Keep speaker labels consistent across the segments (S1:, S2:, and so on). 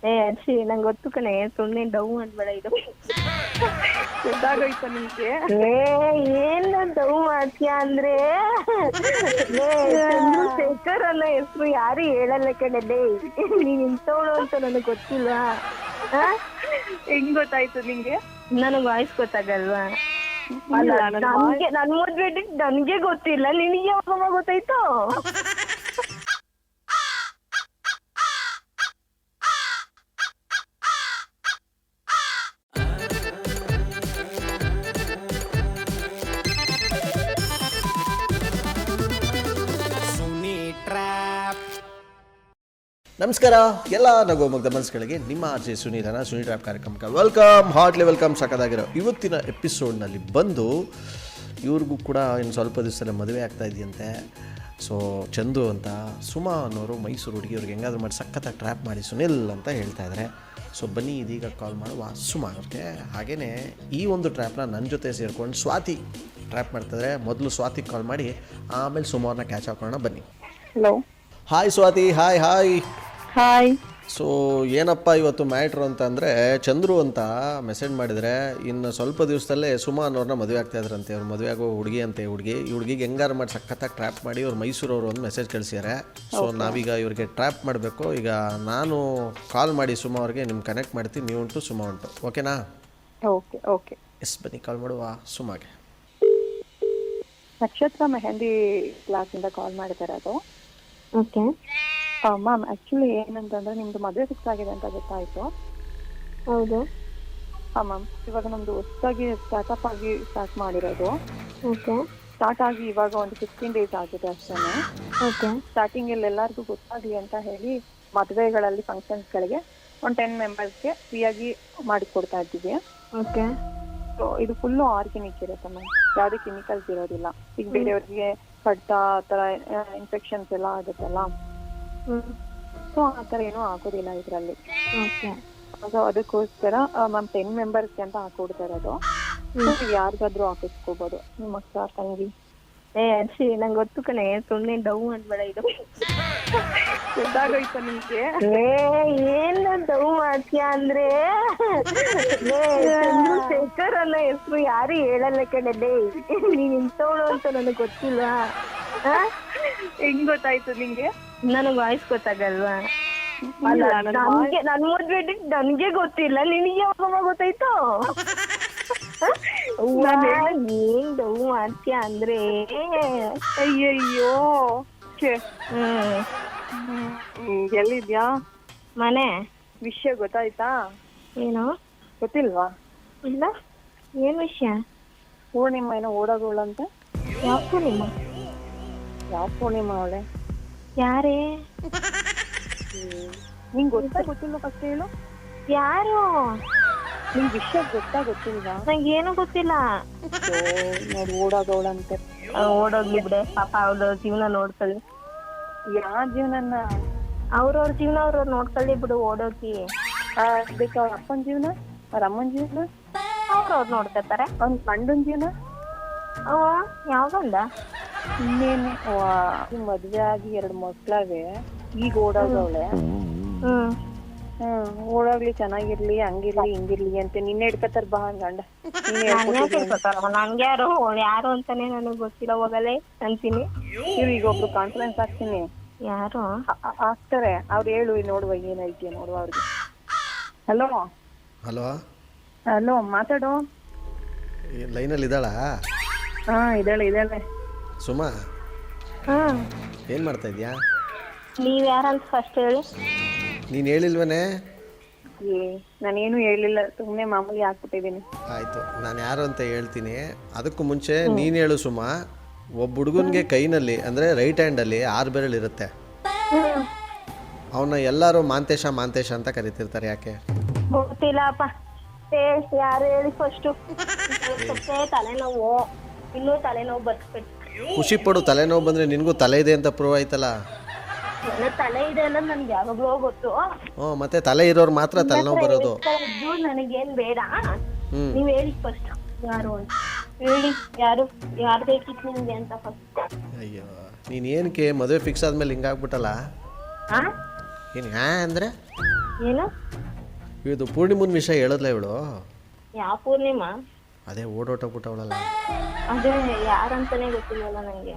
S1: ಅರ್ಷಿ ನಂಗೆ ಗೊತ್ತು ಕಣೆ, ಸುಮ್ಮನೆ ಡೌ ಮಾಡ್ಬೇಡ. ಇದು
S2: ಗೊತ್ತಾಗೋಯ್ತು ನಿಮ್ಗೆ?
S1: ಏನು ಡೌ ಮಾಡ್ತೀಯ ಅಂದ್ರೆ ಚಂದ್ರಶೇಖರ್ ಅನ್ನೋ ಹೆಸರು ಯಾರು ಹೇಳಲ್ಲ ಕಣೆ. ನೀನ್ ಇಂಥವಳು ಅಂತ ನನಗೆ ಗೊತ್ತಿಲ್ವಾ?
S2: ಹೆಂಗ್ ಗೊತ್ತಾಯ್ತು ನಿಂಗೆ?
S1: ನನಗ್ ವಾಯ್ಸ್ ಗೊತ್ತಾಗಲ್ವಾ?
S2: ನನ್ಗೆ
S1: ನನ್ ಮದ್ವೆ ನನ್ಗೆ ಗೊತ್ತಿಲ್ಲ, ನಿನಗೆ ಯಾವಾಗ ಗೊತ್ತಾಯ್ತು?
S3: ನಮಸ್ಕಾರ ಎಲ್ಲ ನಗೋ ಮುಗ್ಧ ಮನಸ್ಸುಗಳಿಗೆ ನಿಮ್ಮ ಆರ್ಜೆ ಸುನೀಲನ ಸುನಿ ಟ್ರ್ಯಾಪ್ ಕಾರ್ಯಕ್ರಮಕ್ಕೆ ವೆಲ್ಕಮ್, ಹಾರ್ಟ್ಲಿ ವೆಲ್ಕಮ್. ಸಕ್ಕದಾಗಿರೋ ಇವತ್ತಿನ ಎಪಿಸೋಡ್ನಲ್ಲಿ ಬಂದು ಇವ್ರಿಗೂ ಕೂಡ ಇನ್ನು ಸ್ವಲ್ಪ ದಿವಸದಲ್ಲೇ ಮದುವೆ ಆಗ್ತಾ ಇದೆಯಂತೆ. ಸೊ ಚಂದು ಅಂತ ಸುಮಾ ಅನ್ನೋರು ಮೈಸೂರು ಹುಡುಗಿ, ಅವ್ರಿಗೆ ಹೆಂಗಾದ್ರೂ ಮಾಡಿ ಸಖತ್ತಾಗಿ ಟ್ರ್ಯಾಪ್ ಮಾಡಿ ಸುನಿಲ್ ಅಂತ ಹೇಳ್ತಾ ಇದ್ದಾರೆ. ಸೊ ಬನ್ನಿ ಇದೀಗ ಕಾಲ್ ಮಾಡುವ ಸುಮಾ ಅವ್ರಿಗೆ. ಹಾಗೆಯೇ ಈ ಒಂದು ಟ್ರ್ಯಾಪ್ನ ನನ್ನ ಜೊತೆ ಸೇರ್ಕೊಂಡು ಸ್ವಾತಿ ಟ್ರ್ಯಾಪ್ ಮಾಡ್ತಾಯಿದ್ರೆ. ಮೊದಲು ಸ್ವಾತಿಗೆ ಕಾಲ್ ಮಾಡಿ ಆಮೇಲೆ ಸುಮಾರನ್ನ ಕ್ಯಾಚ್ ಹಾಕೋಣ ಬನ್ನಿ.
S2: Hello,
S3: hi Swathi. Hi hi
S2: hi.
S3: So ಏನಪ್ಪ ಇವತ್ತು ಮ್ಯಾಟ್ರು ಅಂತಂದರೆ, ಚಂದ್ರು ಅಂತ ಮೆಸೇಜ್ ಮಾಡಿದರೆ ಇನ್ನು ಸ್ವಲ್ಪ ದಿವಸದಲ್ಲೇ ಸುಮಾ ಅನ್ನೋರನ್ನ ಮದುವೆ ಆಗ್ತಾಯಿದ್ರಂತೆ. ಅವ್ರು ಮದುವೆ ಆಗೋ ಹುಡುಗಿ ಅಂತೆ. ಈ ಹುಡುಗಿಗೆ ಹೆಂಗಾರು ಮಾಡಿ ಸಖತ್ತಾಗಿ ಟ್ರ್ಯಾಪ್ ಮಾಡಿ ಅವ್ರು ಮೈಸೂರವರು ಒಂದು ಮೆಸೇಜ್ ಕಳಿಸಿದ್ದಾರೆ. ಸೊ ನಾವೀಗ ಇವ್ರಿಗೆ ಟ್ರ್ಯಾಪ್ ಮಾಡಬೇಕು. ಈಗ ನಾನು ಕಾಲ್ ಮಾಡಿ ಸುಮಾ ಅವ್ರಿಗೆ ನಿಮ್ಗೆ ಕನೆಕ್ಟ್ ಮಾಡ್ತೀನಿ. ನೀವು ಉಂಟು, ಸುಮಾ ಉಂಟು, ಓಕೆನಾ?
S2: Okay okay.
S3: ಎಸ್, ಬನ್ನಿ ಕಾಲ್ ಮಾಡುವ ಸುಮಾಗೆ.
S2: ನಕ್ಷತ್ರ ಮೆಹಂದಿ ಕ್ಲಾಸಿಂದ ಕಾಲ್ ಮಾಡ್ತಿರೋದು.
S1: ಓಕೆ
S2: ಮ್ಯಾಮ್, ಆ್ಯಕ್ಚುಲಿ ಏನಂತಂದ್ರೆ ನಿಮ್ದು ಮದುವೆ ಫಿಕ್ಸ್ ಆಗಿದೆ ಅಂತ ಗೊತ್ತಾಯ್ತು.
S1: ಹೌದು.
S2: ಹಾಂ ಮ್ಯಾಮ್, ಇವಾಗ ನಮ್ದು ಹೊಸದಾಗಿ ಸ್ಟಾರ್ಟಪ್ ಆಗಿ ಸ್ಟಾರ್ಟ್ ಮಾಡಿರೋದು.
S1: ಓಕೆ.
S2: ಸ್ಟಾರ್ಟ್ ಆಗಿ ಇವಾಗ ಒಂದು 15 days ಆಗಿದೆ ಅಷ್ಟೇ.
S1: ಓಕೆ.
S2: ಸ್ಟಾರ್ಟಿಂಗಲ್ಲಿ ಎಲ್ಲರಿಗೂ ಗೊತ್ತಾಗಲಿ ಅಂತ ಹೇಳಿ ಮದುವೆಗಳಲ್ಲಿ ಫಂಕ್ಷನ್ಸ್ಗಳಿಗೆ ಒಂದು 10 ಮೆಂಬರ್ಸ್ಗೆ ಫ್ರೀಯಾಗಿ ಮಾಡಿಕೊಡ್ತಾ ಇದ್ದೀವಿ.
S1: ಓಕೆ.
S2: ಸೊ ಇದು ಫುಲ್ಲು ಆರ್ಗ್ಯಾನಿಕ್ ಇರುತ್ತೆ ಮ್ಯಾಮ್, ಯಾವುದೇ ಕೆಮಿಕಲ್ಸ್ ಇರೋದಿಲ್ಲ. ಈಗ ಬೇರೆಯವ್ರಿಗೆ ಕಡ್ತ ಆ ಥರ ಇನ್ಫೆಕ್ಷನ್ಸ್ ಎಲ್ಲ ಆಗುತ್ತಲ್ಲ, ಸೊ ಆ ಥರ ಏನೂ ಆಗೋದಿಲ್ಲ ಇದರಲ್ಲಿ.
S1: ಓಕೆ.
S2: ಸೊ ಅದಕ್ಕೋಸ್ಕರ ಮ್ಯಾಮ್ 10 ಮೆಂಬರ್ಸ್ಗೆ ಅಂತ ಹಾಕೊಡ್ತಾ ಇರೋದು. ನೀವು ಯಾರಿಗಾದ್ರೂ ಹಾಕಿಸ್ಕೋಬೋದು, ನಿಮ್ಮ ಅಕ್ಕ ತಂಗಿ.
S1: ಅರ್ಷಿ ನಂಗೆ ಗೊತ್ತು ಕಣೆ, ಸುಮ್ಮನೆ ಡೌ ಮಾಡ್ಬೇಡ. ಇದು
S2: ಗೊತ್ತಾಗೋಯ್ತು ನಿಮ್ಗೆ?
S1: ಏನು ಡೌ ಮಾಡ್ತೀಯ ಅಂದ್ರೆ ಚಂದ್ರಶೇಖರ್ ಅನ್ನೋ ಹೆಸರು ಯಾರು ಹೇಳಲ್ಲ ಕಣೆ. ನೀನ್ ಇಂಥವಳು ಅಂತ ನನಗೆ ಗೊತ್ತಿಲ್ವಾ?
S2: ಹೆಂಗ್ ಗೊತ್ತಾಯ್ತು ನಿಂಗೆ?
S1: ನನಗ್ ವಾಯ್ಸ್ ಗೊತ್ತಾಗಲ್ವಾ? ನನ್ ಮದ್ವೆ ನನ್ಗೆ ಗೊತ್ತಿಲ್ಲ, ನಿನಗೆ ಯಾವಾಗ ಗೊತ್ತಾಯ್ತು? ಏನ್ ಡೌ ಮಾಡ್ತೀಯ ಅಂದ್ರೆ
S2: ಅಯ್ಯಯ್ಯೋ. ಎಲ್ಲಿದ್ಯಾ?
S1: ಮನೆ.
S2: ವಿಷಯ ಗೊತ್ತಾಯ್ತಾ?
S1: ಏನು
S2: ಗೊತ್ತಿಲ್ವಾ?
S1: ಇಲ್ಲ, ಏನ್ ವಿಷಯ?
S2: ಪೂರ್ಣಿಮಾ ಏನೋ ಓಡೋಗೋಳಂತ.
S1: ಯಾವ ಪೂರ್ಣಿಮಾ?
S2: ಯಾವ ಪೂರ್ಣಿಮಾ ಅವಳೆ?
S1: ಯಾರೇ?
S2: ನಿಂಗೆ ಗೊತ್ತಿಲ್ವ? ಫಸ್ಟ್ ಹೇಳು.
S1: ಯಾರು?
S2: ನಿಂಗೆ ವಿಷಯ ಗೊತ್ತಿಲ್ವಾ?
S1: ನಂಗೇನು ಗೊತ್ತಿಲ್ಲ.
S2: ನೋಡಿ ಓಡೋಗೋಳಂತೆ.
S1: ಓಡೋಗ್ಲಿ ಬಿಡೆ, ಪಾಪ ಅವ್ರ ಜೀವನ ನೋಡ್ಕೊಳ್ಳಿ.
S2: ಯಾವ ಜೀವನನ್ನ?
S1: ಅವ್ರವ್ರ ಜೀವನ ಅವ್ರವ್ರು ನೋಡ್ಕೊಳ್ಳಿ ಬಿಡು, ಓಡೋಗಿ.
S2: ಅದಕ್ಕೆ ಅವ್ರ ಅಪ್ಪನ ಜೀವನ, ಅವ್ರ ಅಮ್ಮನ ಜೀವನ
S1: ಅವ್ರವ್ರು ನೋಡ್ಕೊತಾರೆ.
S2: ಅವ್ನ ಗಂಡನ ಜೀವನ
S1: ಯಾವ್ದಂದ?
S2: ಇನ್ನೇನೆ ಮದ್ವೆ ಆಗಿ 2 ಮಕ್ಳಾವೆ, ಈಗ ಓಡೋಗವಳೆ. ಓಡೋಗ್ಲಿ, ಚೆನ್ನಾಗಿರ್ಲಿ, ಹಂಗಿರ್ಲಿ ಹಿಂಗಿರ್ಲಿ ಅಂತ ನಿನ್ನೆ ಹಿಡ್ಕತ್ತಾರ ಬಾ ಗಂಡ.
S1: ನಂಗೆ ಯಾರು ಅಂತಾನೆ ನನಗ್ ಗೊತ್ತಿಲ್ಲ, ಹೋಗಲೇ ಅಂತೀನಿ.
S2: ಈಗ ಒಬ್ರು ಕಾನ್ಫರೆನ್ಸ್ ಹಾಕ್ತೀನಿ.
S1: ಯಾರು
S2: ಹಾಕ್ತಾರೆ, ಅವ್ರು ಹೇಳು ನೋಡುವ ಏನೈತಿ ನೋಡುವ ಅವ್ರಿಗೆ. ಹಲೋ
S3: ಹಲೋ
S2: ಹಲೋ, ಮಾತಾಡು.
S3: ಲೈನಲ್ಲಿ ಇದ್ದಾಳಾ?
S2: ಹಾ, ಇದ್ದಾಳೆ.
S3: ಸುಮಾ, ಏನು ಮಾಡ್ತಾ ಇದೀಯಾ?
S1: ನೀವ್ ಯಾರಂತ ಫಸ್ಟ್ ಹೇಳಿ.
S3: ನೀನು ಹೇಳಿಲ್ವನೇ?
S2: ನಾನೇನು ಹೇಳಿಲ್ಲ, ಸುಮ್ಮನೆ ಮಾಮೂಲಿ ಹಾಕ್ಬಿಟ್ಟಿದ್ದೀನಿ.
S3: ಆಯಿತು, ನಾನು ಯಾರು ಅಂತ ಹೇಳ್ತೀನಿ. ಅದಕ್ಕೂ ಮುಂಚೆ ನೀನು ಹೇಳು ಸುಮಾ. ಒಬ್ಬ ಹುಡುಗನಿಗೆ ಕೈನಲ್ಲಿ ಅಂದರೆ ರೈಟ್ ಹ್ಯಾಂಡಲ್ಲಿ 6 ಬೆರಳು ಇರುತ್ತೆ. ಅವನ್ನ ಎಲ್ಲರೂ ಮಾಂತೇಶ ಅಂತ ಕರಿತಿರ್ತಾರೆ, ಯಾಕೆ?
S1: ಗೊತ್ತಿಲ್ಲಪ್ಪ. ಯಾರು ಹೇಳಿ ಫಸ್ಟು? ತಲೆನೋವು, ಇನ್ನೂ ತಲೆನೋವು ಬರ್ಸ್ಬೇಕು.
S3: ಖುಷಿ ಪಡು, ತಲೆನೋವು ಬಂದರೆ ನಿನಗೂ ತಲೆ ಇದೆ ಅಂತ ಪ್ರೂವ್ ಆಯ್ತಲ್ಲ.
S1: ತಲೆ ಇದೆ ಅನ್ನೋದು ನನ್ಗೆ ಯಾವಾಗ್ಲೂ ಗೊತ್ತು.
S3: ಮತ್ತೆ ತಲೆ ಇರೋರು ಮಾತ್ರ ತಲೆನೋವು ಬರೋದು.
S1: ನನಗೇನ್ ಬೇಡ, ನೀವ್ ಹೇಳಿ ಫಸ್ಟ್ ಯಾರು ಅಂತ ಹೇಳಿ. ಯಾರು ಬೇಕಿತ್ತು ನಿಮ್ಗೆ ಅಂತ ಫಸ್ಟ್.
S3: ಅಯ್ಯೋ, ನೀನು ಏನಕ್ಕೆ ಮದುವೆ ಫಿಕ್ಸ್ ಆದ್ಮೇಲೆ ಹಿಂಗಾಗ್ಬಿಟ್ಟಲ್ಲ? ಏನು ಅಂದರೆ
S1: ಏನು
S3: ಇದು ಪೂರ್ಣಿಮನ್ ವಿಷಯ ಹೇಳದ್ಲ ಇವಳು.
S1: ಯಾವ ಪೂರ್ಣಿಮಾ?
S3: ಅದೇ ಓಡೋಟೋಗ್ಬಿಟ್ಟವಳಲ್ಲ.
S1: ಅದೇ ಯಾರಂತಾನೆ ಗೊತ್ತಿಲ್ಲಲ್ಲ ನಂಗೆ.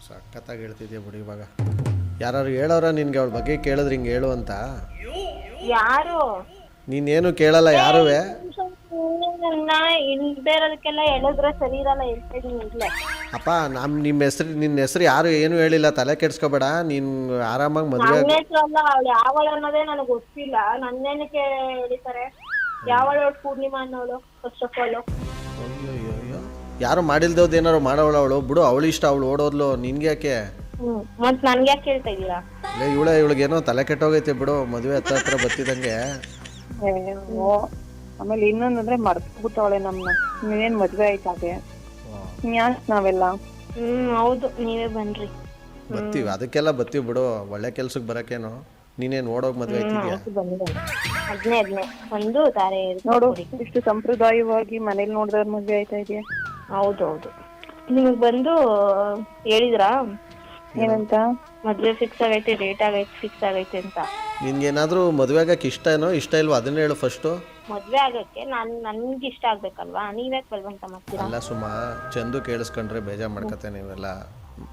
S3: ಸಖತ್ತಾಗಿ ಹೇಳ್ತಿದ್ಯಾ ಬಿಡಿ. ಇವಾಗ ಯಾರು ಹೇಳೋರ ನಿನ್ಗೆ ಅವಳ ಬಗ್ಗೆ ಕೇಳಿದ್ರೆ ಹಿಂಗೆ ಹೇಳು ಅಂತ?
S1: ಯಾರು?
S3: ನೀನೇನು ಕೇಳಲ್ಲ ಯಾರುವೆ.
S1: ಇಲ್ದೇ ಇರೋದಕ್ಕೆಲ್ಲ ಹೇಳಿದ್ರೆ ಸರಿ ಇರಲ್ಲ. ಹೇಳ್ತಾ ಇದೀನಿ ಇಲ್ಲೇ.
S3: ಅಪ್ಪ ನಿನ್ನ ಹೆಸರು ಯಾರು ಏನು ಹೇಳಿಲ್ಲ, ತಲೆ ಕೆಡ್ಸ್ಕೊಬೇಡ. ನೀನು ಆರಾಮಾಗಿ ಮದುವೆ.
S1: ನನ್ನ ಹೆಸರು ಅಲ್ಲ, ಅವಳು ಯಾವಳು ಅನ್ನೋದೇ ನನಗೆ ಗೊತ್ತಿಲ್ಲ. ನನ್ನೇನಕ್ಕೆ ಹೇಳಿತಾರೆ? ಯಾವಳು ಪೂರ್ಣಿಮಾ ಅನ್ನೋಳು? ಫಸ್ಟ್ ಆಫ್ ಆಲ್
S3: ಅಯ್ಯೋ ಯಾರು ಮಾಡಿಲ್ದವ್ದು ಏನಾರು ಮಾಡೋವಳು ಅವಳು. ಬಿಡು, ಅವಳು ಇಷ್ಟ, ಅವಳು ಓಡೋದ್ಲು. ನಿನ್ಗೆ ಯಾಕೆ?
S1: ಮತ್ ನನ್ಗೆ ಯಾಕೆ ಕೇಳ್ತಾ ಇದ್ದೀರಾ?
S3: ಇವಳಿಗೇನೋ ತಲೆ ಕೆಟ್ಟೋಗೈತೆ ಬಿಡು, ಮದುವೆ ಹತ್ರ ಬತ್ತಿದಂಗೆ.
S2: ಆಮೇಲೆ ಇನ್ನೊಂದಂದ್ರೆ ಮರ್ತ್ಬಿಟ್ಟವಳೆ ನಮ್ನ. ನೀವೇನ್ ಮದ್ವೆ ಆಯ್ತಾಗೆ ಯಾಕೆ ನಾವೆಲ್ಲ?
S1: ಹೌದು, ನೀವೇ ಬನ್ರಿ.
S3: ಬರ್ತೀವಿ, ಅದಕ್ಕೆಲ್ಲ ಬರ್ತೀವಿ ಬಿಡು. ಒಳ್ಳೆ ಕೆಲ್ಸಕ್ಕೆ ಬರಕೇನು. ನೀನೇನು ಓಡೋಗಿ ಮದುವೆ ಆಯ್ತಿದ್ಯಾ?
S1: ಅದ್ನೇ ಒಂದು ತಾರೆ
S2: ನೋಡು, ಇಷ್ಟು ಸಂಪ್ರದಾಯವಾಗಿ ಮನೇಲಿ ನೋಡಿದವ್ರ ಮದ್ವೆ ಆಯ್ತಾ ಇದೆಯಾ?
S1: ಹೌದೌದು. ನಿಮಗ್ ಬಂದು ಹೇಳಿದ್ರಾ
S2: ಏನಂತ?
S1: ಮದ್ವೆ ಫಿಕ್ಸ್ ಆಗೈತೆ, ಡೇಟ್ ಆಗೈತೆ, ಫಿಕ್ಸ್ ಆಗೈತೆ ಅಂತ.
S3: ನಿನ್ಗೇನಾದ್ರೂ ಮದುವೆ ಆಗಕ್ಕೆ ಇಷ್ಟ ಇಲ್ವೋ ಅದನ್ನ ಹೇಳು ಫಸ್ಟು.
S1: ಮದ್ವೆ ಆಗಕ್ಕೆ ನನ್ಗೆ ಇಷ್ಟ ಆಗ್ಬೇಕಲ್ವಾ? ನೀವ್ಯಾಕೆ ಬಲ್ವಂತ ಮಾಡ್ತೀರಾ?
S3: ಅಲ್ಲ ಸುಮಾ, ಚಂದು ಕೇಳಿಸ್ಕೊಂಡ್ರೆ ಬೇಜಾರು ಮಾಡ್ಕತ್ತೆ. ನೀವೆಲ್ಲ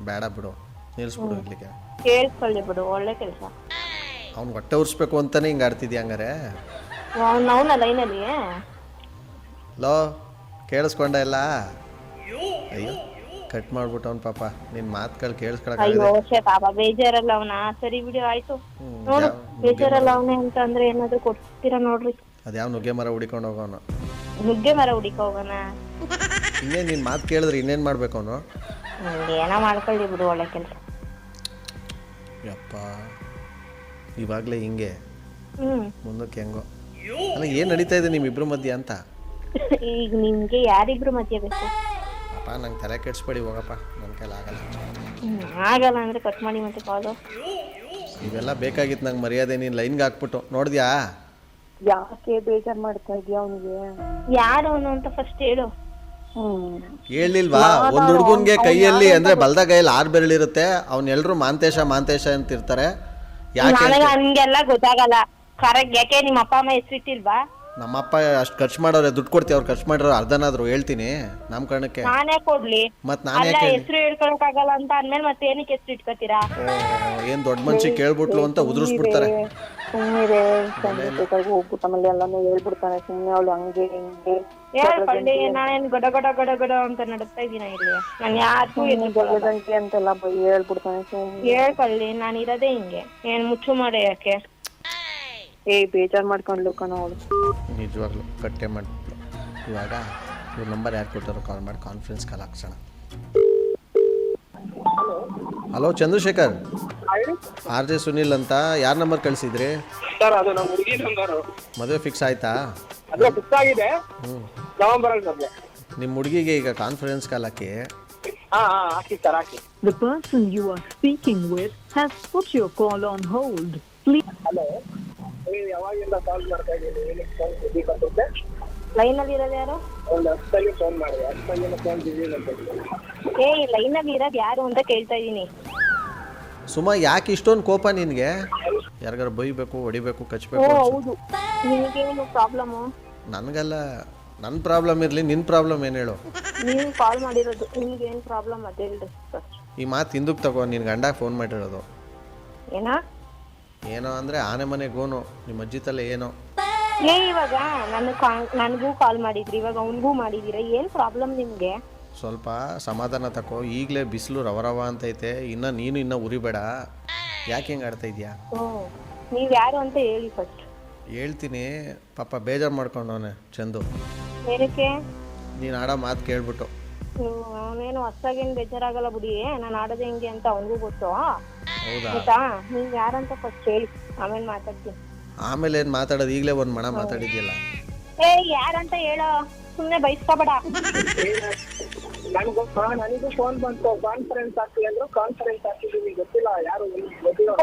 S3: ಬೇಡ ಬಿಡು, ನಿಲ್ಸ್ಬಿಡು ಇಲ್ಲಿಗೆ.
S1: ಕೇಳಿಸ್ಕೊಳ್ಳಿ ಬಿಡು, ಒಳ್ಳೆ ಕೆಲಸ.
S3: ಅವ್ನು ಹೊಟ್ಟೆ ಉರ್ಸ್ಬೇಕು ಅಂತಾನೆ ಹಿಂಗೆ ಆಡ್ತಿದ್ಯಾ ಹಂಗಾರೆ?
S1: ಅವನ ಲೈನಲ್ಲಿ
S3: ಲೋ ಕೇಳಿಸ್ಕೊಂಡ ಎಲ್ಲ? ಅಯ್ಯೋ ಕಟ್ ಮಾಡ್ಬಿಟ್ಟು ಅವ್ನು ಪಾಪ ನಿನ್ನ ಮಾತುಗಳು ಕೇಳಿಸ್ಕೊಳಕ್ಕೆ.
S1: ಪಾಪ ಬೇಜಾರಲ್ಲ ಅವನ. ಸರಿ ಬಿಡಿ, ಆಯ್ತು. ನೋಡು, ಬೇಜಾರಲ್ಲ ಅವನೇ ಅಂತ ಅಂದ್ರೆ ಏನಾದ್ರು ಕೊಡ್ತೀರಾ ನೋಡ್ರಿ.
S3: ಅದ್ಯಾವ ನುಗ್ಗೆ ಮರ ಹುಡಿಕೊಂಡು ಹೋಗೋನು?
S1: ನುಗ್ಗೆ ಮರ ಹುಡಿಕ ಹೋಗೋಣ?
S3: ಇನ್ನೇನು ನಿನ್ನ ಮಾತು ಕೇಳಿದ್ರೆ ಇನ್ನೇನು ಮಾಡ್ಬೇಕು ಅವನು?
S1: ಏನೋ ಮಾಡ್ಕೊಳ್ಳಿ ಬಿಡು, ಒಳ್ಳೆ ಕೆಲಸ.
S3: ಯಪ್ಪ, ಇವಾಗಲೇ ಹಿಂಗೆ ಮುಂದಕ್ಕೆ ಹೆಂಗೋ. ಅಲ್ಲ ಏನು ನಡೀತಾ ಇದೆ ನಿಮ್ಮಿಬ್ರು ಮಧ್ಯೆ ಅಂತ?
S1: ಈಗ ನಿಮ್ಗೆ ಯಾರಿಬ್ರು ಮಧ್ಯೆ ಬೇಕು?
S3: ಅಪ್ಪ ನಂಗೆ ತಲೆ ಕೆಡಿಸ್ಬೇಡಿ, ಹೋಗಪ್ಪ, ನನ್ನ ಕೈಲಿ ಆಗಲ್ಲ.
S1: ಆಗಲ್ಲ ಅಂದ್ರೆ ಕಟ್ ಮಾಡಿ ಮತ್ತೆ ಕಾಲು.
S3: ಇವೆಲ್ಲ ಬೇಕಾಗಿತ್ತು ನಂಗೆ ಮರ್ಯಾದೆ. ನೀನು ಲೈನ್ಗೆ ಹಾಕ್ಬಿಟ್ಟು ನೋಡಿದ್ಯಾ?
S2: ಯಾಕೆ ಬೇಜಾರ್ ಮಾಡ್ತಾ ಇದೀಯ ಅವನಿಗೆ?
S1: ಯಾರು ಅವನು ಅಂತ ಫಸ್ಟ್ ಹೇಳು.
S3: ಹೇಳಿಲ್ವಾ? ಒಂದು ಹುಡುಗನ್ಗೆ ಕೈಯಲ್ಲಿ ಅಂದ್ರೆ ಬಲ್ದ ಕೈಯಲ್ಲಿ 6 ಬೆರಳಿರುತ್ತೆ. ಅವ್ನೆಲ್ರು ಮಾಂತೇಶ ಅಂತ ಇರ್ತಾರೆ. ಯಾಕೆ
S1: ಹಂಗೆಲ್ಲ ಗೊತ್ತಾಗಲ್ಲ. ಕರೆಕ್ಟ್. ಯಾಕೆ ನಿಮ್ಮ ಅಪ್ಪ ಅಮ್ಮ ಹೆಸರಿಟ್ಟಿಲ್ವಾ?
S3: ನಮ್ಮಪ್ಪ ಅಷ್ಟು ಖರ್ಚು ಮಾಡೋರೆ, ದುಡ್ಡು ಕೊಡ್ತೀವಿ. ಅವ್ರು ಖರ್ಚು ಮಾಡಿರೋ ಅರ್ಧನಾದ್ರು ಹೇಳ್ತೀನಿ ನಾಮಕರಣಕ್ಕೆ.
S1: ನಾನೇ ಕೊಡ್ಲಿ?
S3: ಮತ್ ನಾನೇ
S1: ಹೆಸರು ಹೇಳ್ಕೊಳಕ್ ಆಗಲ್ಲ ಅಂತ ಅಂದ್ಮೇಲೆ ಮತ್ತೆ ಏನಕ್ಕೆ ಹೆಸರು ಇಟ್ಕೋತೀರಾ?
S3: ಏನ್ ದೊಡ್ಡ ಮನ್ಸಿಗೆ ಕೇಳ್ಬಿಟ್ಲು ಅಂತ ಉದುರಿಸ್ಬಿಡ್ತಾರೆ.
S2: ಸುಮ್ಮನೆ ಹೋಗ್ಬಿಟ್ಟು ಆಮೇಲೆ ಎಲ್ಲಾನು ಹೇಳ್ಬಿಡ್ತಾನೆ. ಸುಮ್ಮನೆ ಅವಳು ಹಂಗೆ ಹಿಂಗೆ
S1: ಹೇಳ್ಕೊಳ್ಳಿ. ನಾನೇನ್ ಗಡ ಗಡ ಗಡ ಗಡ ಅಂತ ನಡ್ತಾ ಇದೀನ ಇಲ್ಲಿ? ನಾನು ಯಾರಿಗೂ
S2: ಅಂತೆಲ್ಲ ಹೇಳ್ಬಿಡ್ತಾನೆ.
S1: ಹೇಳ್ಕೊಳ್ಳಿ, ನಾನು ಇರೋದೇ ಹಿಂಗೆ. ಏನ್ ಮುಚ್ಚು ಮಾಡೆ ಯಾಕೆ?
S2: ಬೇಜಾರ್ ಮಾಡ್ಕೊಂಡ್ಲು ಕಣ ಅವಳು.
S3: ನಿಜವಾಗ್ಲು ಕಟ್ಟೆ ಮಾಡ್ಬಿಟ್ಲು. ಇವಾಗ ಇವ್ರ ನಂಬರ್ ಯಾರು ಕೊಟ್ಟಾರೋ ಕಾಲ್ ಮಾಡಿ ಕಾನ್ಫರೆನ್ಸ್ ಕಾಲ್ ಹಾಕ್ಸೋಣ. ಹಲೋ ಚಂದ್ರಶೇಖರ್, RJ ಸುನಿಲ್ ಅಂತ. ಯಾರ ನಂಬರ್ ಕಳಿಸಿದ್ರಿ?
S4: ಸರ್ ಅದು ನಮ್ಮ ಹುಡುಗಿ ನಂಬರ್.
S3: ಮದುವೆ ಫಿಕ್ಸ್ ಆಯ್ತಾ?
S4: ಅದೇ ಫಿಕ್ಸ್ ಆಗಿದೆ, ನವೆಂಬರ್ ಅಲ್ಲಿ ಮದುವೆ.
S3: ನಿಮ್ಮ ಹುಡುಗಿಗೆ ಈಗ conference call hockey.
S4: Hockey sir, hockey.
S5: The person you are speaking with has put your call on hold. Please.
S4: Hello, ನೀವು ಯಾವಾಗಿಂದ ಕಾಲ್ ಮಾಡ್ತಾ ಇದ್ದೀನಿ? ಏನಕ್ಕೆ ಫೋನ್ ಬಿಸಿ ಬರ್ತದೆ?
S1: ಲೈನ್ ಅಲ್ಲಿ ಇರೋದು ಯಾರು?
S4: ಒಂದು 10 ಫೋನ್ ಮಾಡಿದೆ, 10 ಫೋನ್ ಬಿಸಿ ಅಂತ.
S1: ಲೈನ್ ಅಲ್ಲಿ ಇರೋದು ಯಾರು ಅಂತ ಕೇಳ್ತಾ ಇದೀನಿ.
S3: ಸುಮಾ, ಯಾಕೆ ಇಷ್ಟೊಂದು ಕೋಪ ನಿನಗೆ? ಯಾರಿಗಾರು ಬೈಬೇಕು, ಹೊಡಿಬೇಕು, ಕಚ್ಚಬೇಕು?
S1: ಹೌದು, ನಿನಗೇನು ಪ್ರಾಬ್ಲಮ್ಮು?
S3: ನನಗಲ್ಲ, ನನ್ನ ಪ್ರಾಬ್ಲಮ್ ಇರಲಿ, ನಿನ್ನ ಪ್ರಾಬ್ಲಮ್ ಏನು ಹೇಳು?
S1: ನೀವು ಕಾಲ್ ಮಾಡಿರೋದು, ನಿಮ್ಗೆ ಏನು ಪ್ರಾಬ್ಲಮ್ ಅದೇ ಹೇಳ್ರಿ.
S3: ಈ ಮಾತು ಹಿಂದಕ್ಕೆ ತಗೋ. ನಿನ್ನ ಗಂಡ ಫೋನ್ ಮಾಡಿರೋದು. ಏನೋ ಅಂದರೆ ಆನೆ ಮನೆಗೋನು ನಿಮ್ಮ ಅಜ್ಜಿ ತಲೆ ಏನೋ.
S1: ಇವಾಗ ನನಗೂ ಕಾಲ್ ಮಾಡಿದ್ರಿ, ಇವಾಗ ಅವನಿಗೂ ಮಾಡಿದ್ದೀರಾ. ಏನು ಪ್ರಾಬ್ಲಮ್ ನಿಮಗೆ?
S3: ಸ್ವಲ್ಪ ಸಮಾಧಾನ ತಗೋ. ಈಗಲೇ ಬಿಸಿಲು ರವ ಅಂತೈತೆ. ನೀನು ಉರಿಬೇಡ. ಯಾಕೆ ಹೆಂಗೆ ಆಡ್ತಾ ಇದೆಯಾ?
S1: ನೀವು ಯಾರು ಅಂತ ಹೇಳಿ ಫಸ್ಟ್.
S3: ಹೇಳ್ತೀನಿ. ಪಾಪ ಬೇಜಾರು ಮಾಡ್ಕೊಂಡವನೆ ಚಂದು.
S1: ಏನಕ್ಕೆ?
S3: ನೀನು ಆಡೋ ಮಾತು ಕೇಳ್ಬಿಟ್ಟು.
S1: ಅವನೇನು ಹೊಸ್ದಾಗೇನು ಬೇಜಾರಾಗಲ್ಲ ಬಿಡಿ. ನಾನು ಆಡೋದು ಹೆಂಗೆ ಅಂತ ಅವನಿಗೂ ಗೊತ್ತು.
S3: ಹೌದಾ?
S1: ಆಯ್ತಾ? ನೀವು ಯಾರಂತ ಫಸ್ಟ್ ಹೇಳಿ, ಆಮೇಲೆ ಮಾತಾಡ್ತೀನಿ.
S3: ಆಮೇಲೆ ಏನು ಮಾತಾಡೋದು? ಈಗಲೇ ಒಂದು ಮಣ ಮಾತಾಡಿದ್ಯಲ್ಲ.
S1: ಯಾರಂತ ಹೇಳೋ. ಸುಮ್ನೆ ಬೈಸ್ಕೊಬೇಡ.
S4: ನನಗೂ ಫೋನ್ ಬಂತು, ಕಾನ್ಫರೆನ್ಸ್ ಹಾಕಿ ಅಂದ್ರು, ಕಾನ್ಫರೆನ್ಸ್ ಹಾಕಿದೀನಿ, ಗೊತ್ತಿಲ್ಲ ಯಾರು ಗೊತ್ತಿಲ್ಲ.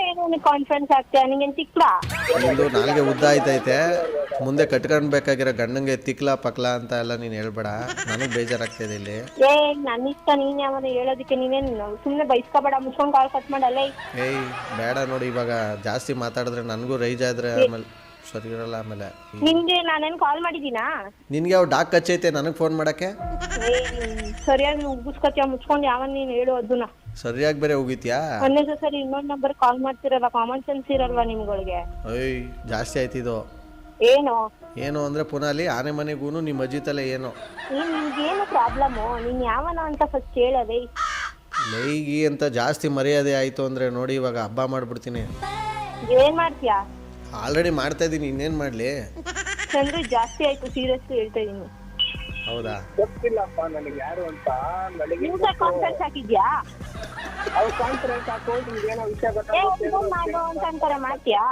S1: ಏನು ಕಾನ್ಫರೆನ್ಸ್ ಆಗ್ತೀಯ, ನಿಂಗೇನ್ ತಿಕ್ಲಾ?
S3: ನಿಂದು ನಾಲ್ಗೆ ಉದ್ದ ಆಯ್ತೈತೆ, ಮುಂದೆ ಕಟ್ಕೊಂಡ್ಬೇಕಾಗಿರೋ ಗಂಡಂಗೆ ತಿಕ್ಲಾ ಪಕ್ಲಾ ಅಂತ ಎಲ್ಲ ನೀನು ಹೇಳ್ಬೇಡ, ನನಗೆ ಬೇಜಾರಾಗ್ತಿದೆ ಇಲ್ಲಿ.
S1: ನನ್ನ ಇಷ್ಟ, ನೀನ್ ಯಾವನ ಹೇಳೋದಕ್ಕೆ ನೀನೇನ್ ಸುಮ್ನೆ ಬೈಸ್ಕೊಬೇಡ, ಮುಚ್ಕೊಂಡ್ ಕಾಲ್ ಕಟ್ ಮಾಡಲ್ಲ.
S3: ಏಯ್ ಬೇಡ ನೋಡಿ, ಇವಾಗ ಜಾಸ್ತಿ ಮಾತಾಡಿದ್ರೆ ನನಗೂ ರೈಜ್ ಆದ್ರೆ ಆಮೇಲೆ ಸರಿ ಇರಲ್ಲ. ಆಮೇಲೆ
S1: ನಿನ್ಗೆ ನಾನೇನ್ ಕಾಲ್ ಮಾಡಿದೀನಾ?
S3: ನಿನ್ಗೆ ಯಾವ ಡಾಕ್ ಹಚ್ಚೈತೆ ನನಗೆ ಫೋನ್ ಮಾಡಕ್ಕೆ?
S1: ಸರಿಯಾಗಿ ಉಗಿಸ್ಕೊತೀಯ, ಮುಚ್ಕೊಂಡ್ ಯಾವನ್ ನೀನ್ ಹೇಳು ಅದನ್ನ.
S3: ಸರಿಯಾಗಿ ಬೇರೆ ಹೋಗಿತ್ಯಾ?
S1: ಒಂದೇ ಸರಿ ಇನ್ನೊಂದ್ ನಂಬರ್ ಕಾಲ್ ಮಾಡ್ತಿರಲ್ಲ, ಕಾಮನ್ ಸೆನ್ಸ್ ಇರಲ್ವಾ ನಿಮ್ಗಳಿಗೆ?
S3: ಅಯ್ಯ ಜಾಸ್ತಿ ಆಯ್ತಿದು. ಏನು ಅಂದ್ರೆ ಪುನಃ ಅಲ್ಲಿ ಆನೆ ಮನೆಗೂನು ನಿಮ್ಮ ಅಜ್ಜಿ ತಲೆ ಏನೋ.
S1: ನಿಮ್ಗೇನು ಪ್ರಾಬ್ಲಮ್? ನೀನ್ ಯಾವನ ಅಂತ ಫಸ್ಟ್ ಹೇಳದೆ.
S3: ಲೈಗಿ ಅಂತ ಜಾಸ್ತಿ ಮರ್ಯಾದೆ ಆಯ್ತು ಅಂದ್ರೆ ನೋಡಿ ಇವಾಗ ಹಬ್ಬ ಮಾಡ್ಬಿಡ್ತೀನಿ.
S1: ಏನ್ ಮಾಡ್ತೀಯಾ?
S3: ಆಲ್ರೆಡಿ ಮಾಡ್ತಾ ಇದೀನಿ, ಇನ್ನೇನ್ ಮಾಡ್ಲಿ?
S1: ಚಂದ್ರ ಜಾಸ್ತಿ ಆಯ್ತು, ಸೀರಿಯಸ್ ಹೇಳ್ತಾ ಇದೀನಿ.
S3: ಹೌದಾ?
S4: ಗೊತ್ತಿಲ್ಲಪ್ಪ ನನಗೆ ಯಾರು ಅಂತ. ನನಗೆ
S1: ಕಾನ್ಫರೆನ್ಸ್ ಹಾಕಿದ್ಯಾ?
S4: ಅವ್ರು ಕಾನ್ಫರೆನ್ಸ್ ಹಾಕೋದು ನಿಮ್ಗೆ ಏನೋ ವಿಷಯ
S1: ಅಂತಾರೆ, ಮಾಡ್ತೀಯಾ?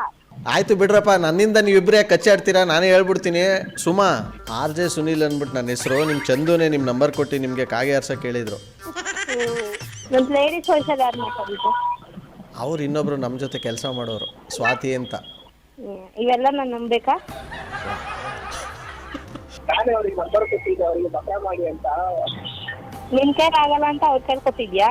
S3: ಆಯ್ತು ಬಿಡ್ರಪ್ಪ, ನನ್ನಿಂದ ನೀವಿಬ್ಬರೇ ಕಚ್ಚಾಡ್ತೀರಾ, ನಾನೇ ಹೇಳ್ಬಿಡ್ತೀನಿ. ಸುಮಾ RJ ಸುನೀಲ್ ಅಂದ್ಬಿಟ್ಟು ನನ್ನ ಹೆಸರು. ನಿಮ್ಮ ಚಂದುನೇ ನಿಮ್ಮ ನಂಬರ್ ಕೊಟ್ಟು ನಿಮಗೆ ಕಾಗೆ ಆರ್ಸಕ್ಕೆ ಹೇಳಿದ್ರು.
S1: ಲೇಡೀಸ್ ವಾಯ್ಸಲ್ಲಿ ಯಾರು ಮಾತಾಡಿದ್ದು?
S3: ಅವ್ರು ಇನ್ನೊಬ್ರು ನಮ್ಮ ಜೊತೆ ಕೆಲಸ ಮಾಡೋರು, ಸ್ವಾತಿ ಅಂತ.
S1: ಇವೆಲ್ಲ ನಾನು ನಂಬೇಕಾ?
S4: ನಾನೇ ಅವ್ರಿಗೆ ನಂಬರ್ ಕೊಟ್ಟಿದ್ದೆ, ಅವ್ರಿಗೆ ಮಕ್ಕಳ ಮಾಡಿ ಅಂತ.
S1: ನಿನ್ ಕೈಲಿ ಆಗಲ್ಲ ಅಂತ ಅವ್ರ ಕೈಲಿ ಕೊಟ್ಟಿದ್ಯಾ?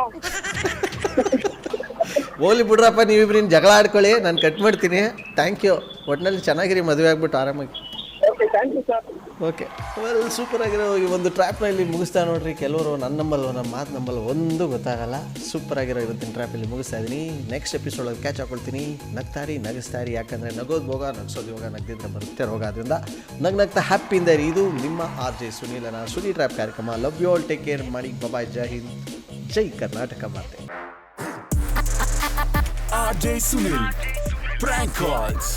S3: ಹೋಗ್ಲಿ ಬಿಡ್ರಪ್ಪ, ನೀವಿಬ್ರು ಜಗಳ ಆಡ್ಕೊಳ್ಳಿ, ನಾನು ಕಟ್ ಮಾಡ್ತೀನಿ. Thank you. ಒಟ್ಟಿನಲ್ಲಿ ಚೆನ್ನಾಗಿರಿ, ಮದುವೆ ಆಗ್ಬಿಟ್ಟು ಆರಾಮಾಗಿ.
S4: Okay, thank you sir.
S3: Okay, well super ಆಗಿರೋ ಈ ಒಂದು ಟ್ರ್ಯಾಪ್ನ ಇಲ್ಲಿ ಮುಗಿಸ್ತಾ ನೋಡ್ರಿ. ಕೆಲವರು ನನ್ನ ನಂಬಲ್ವ, ನಮ್ಮ ಮಾತು ನಂಬಲ್ ಒಂದು ಗೊತ್ತಾಗಲ್ಲ. ಸೂಪರ್ ಆಗಿರೋ ಇವತ್ತಿನ ಟ್ರ್ಯಾಪಲ್ಲಿ ಮುಗಿಸ್ತಾ ಇದ್ದೀನಿ. Next ಎಪಿಸೋಡಲ್ಲಿ catch ಹಾಕೊಳ್ತೀನಿ. ನಗ್ತಾರಿ, ನಗಿಸ್ತಾರಿ, ಯಾಕಂದರೆ ನಗೋದು ಭೋಗ, ನಗಿಸೋದು ಯೋಗ, ನಗ್ದಿಂದ ಬರುತ್ತೆ ರೋಗ. ಅದರಿಂದ ನಗ್ನಗ್ತಾ ಹ್ಯಾಪಿಯಿಂದ ಇರಿ. ಇದು ನಿಮ್ಮ RJ ಸುನೀಲನ ಸುನಿ ಟ್ರ್ಯಾಪ್ ಕಾರ್ಯಕ್ರಮ. Love you all, take care ಮಾಡಿ, ಬಾಯ್, ಜೈ ಹಿಂದ್, ಜೈ ಕರ್ನಾಟಕ ಮಾತೆ.
S6: RJ Sunil Prank Calls.